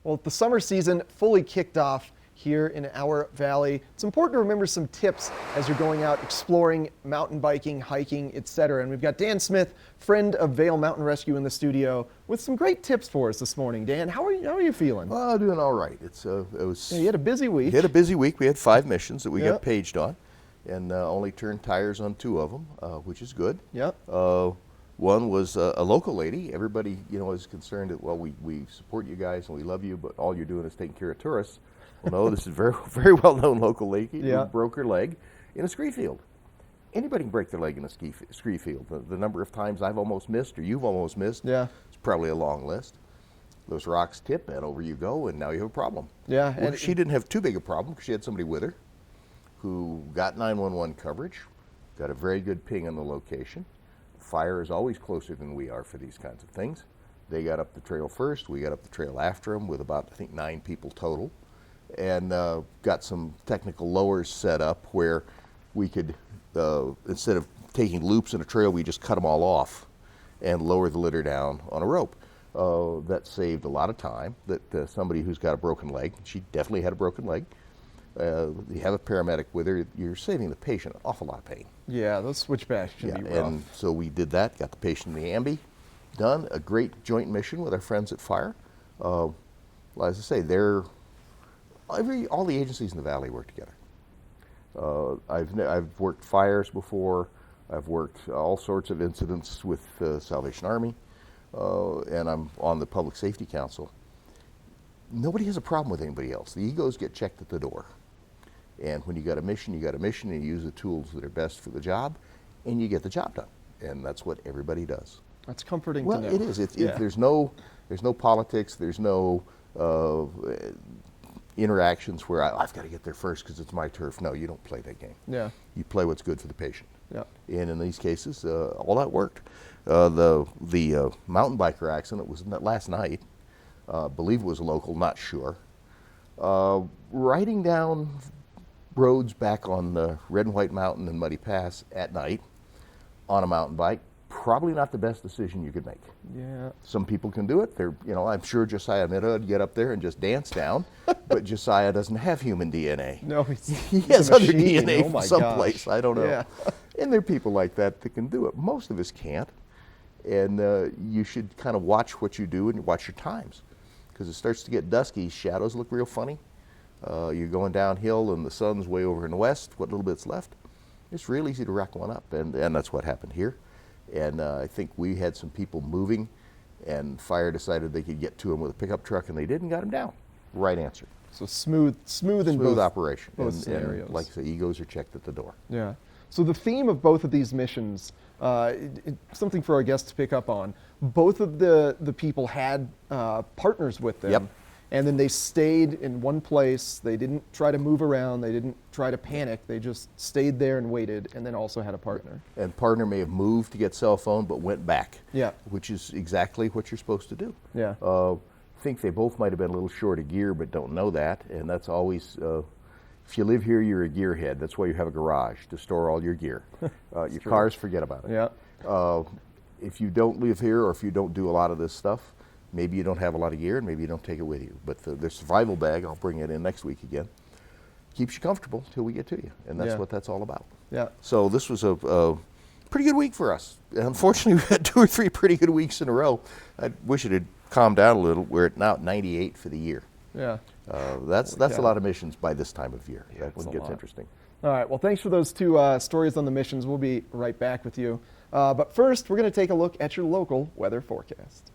Well, the summer season fully kicked off here in our valley. It's important to remember some tips as you're going out exploring, mountain biking, hiking, etc. And we've got Dan Smith, friend of Vail Mountain Rescue, in the studio with some great tips for us this morning. Dan, how are you feeling? Well, doing all right. You had a busy week. We had a busy week. We had 5 missions that we got paged on, and only turned tires on 2 of them, which is good. Yep. One was a local lady. Everybody, is concerned that, well, we support you guys and we love you, but all you're doing is taking care of tourists. Well, no, this is a very, very well-known local lady who broke her leg in a ski field. Anybody can break their leg in a ski field. The number of times I've almost missed or you've almost missed, it's probably a long list. Those rocks tip and over you go, and now you have a problem. Yeah. Well, and she didn't have too big a problem because she had somebody with her who got 911 coverage, got a very good ping on the location. Fire is always closer than we are for these kinds of things. They got up the trail first. We got up the trail after them with about, I think, 9 people total, and got some technical lowers set up where we could, instead of taking loops in a trail, we just cut them all off and lower the litter down on a rope. That saved a lot of time. That somebody who's got a broken leg, she definitely had a broken leg, you have a paramedic with her, you're saving the patient an awful lot of pain. Yeah, those switchbacks should be rough. And so we did that, got the patient in the ambi done, a great joint mission with our friends at Fire. Well, as I say, all the agencies in the valley work together. I've worked fires before, I've worked all sorts of incidents with Salvation Army, and I'm on the Public Safety Council. Nobody has a problem with anybody else. The egos get checked at the door. And when you got a mission, and you use the tools that are best for the job, and you get the job done. And that's what everybody does. That's comforting to know. Well, it is. There's no politics. There's no interactions where I've got to get there first because it's my turf. No, you don't play that game. Yeah. You play what's good for the patient. Yeah. And in these cases, all that worked. The mountain biker accident was last night. Believe it was local, not sure. Riding down roads back on the Red and White Mountain and Muddy Pass at night on a mountain bike, probably not the best decision you could make. Yeah. Some people can do it. I'm sure Josiah Mitta would get up there and just dance down, but Josiah doesn't have human DNA. No, he has other DNA from someplace. I don't know. Yeah. And there are people like that can do it. Most of us can't. And you should kind of watch what you do and watch your times. Because it starts to get dusky, shadows look real funny. You're going downhill and the sun's way over in the west, what little bit's left. It's real easy to rack one up, and that's what happened here. And I think we had some people moving, and Fire decided they could get to him with a pickup truck, and they did and got him down. Right answer. So smooth in both operation. Both scenarios. And like I say, egos are checked at the door. Yeah. So the theme of both of these missions, something for our guests to pick up on. Both of the people had partners with them. Yep. And then they stayed in one place. They didn't try to move around. They didn't try to panic. They just stayed there and waited, and then also had a partner. And partner may have moved to get cell phone, but went back. Yeah. Which is exactly what you're supposed to do. Yeah. I think they both might have been a little short of gear, but don't know that. And that's always, if you live here, you're a gearhead. That's why you have a garage, to store all your gear. Your cars, forget about it. Yeah. If you don't live here, or if you don't do a lot of this stuff, maybe you don't have a lot of gear, and maybe you don't take it with you. But the survival bag, I'll bring it in next week again, keeps you comfortable till we get to you. And that's what that's all about. Yeah. So this was a pretty good week for us. And unfortunately, we had 2 or 3 pretty good weeks in a row. I wish it had calmed down a little. We're now at 98 for the year. Yeah. That's a lot of missions by this time of year. Yeah, that one gets interesting. All right. Well, thanks for those 2 stories on the missions. We'll be right back with you. But first, we're going to take a look at your local weather forecast.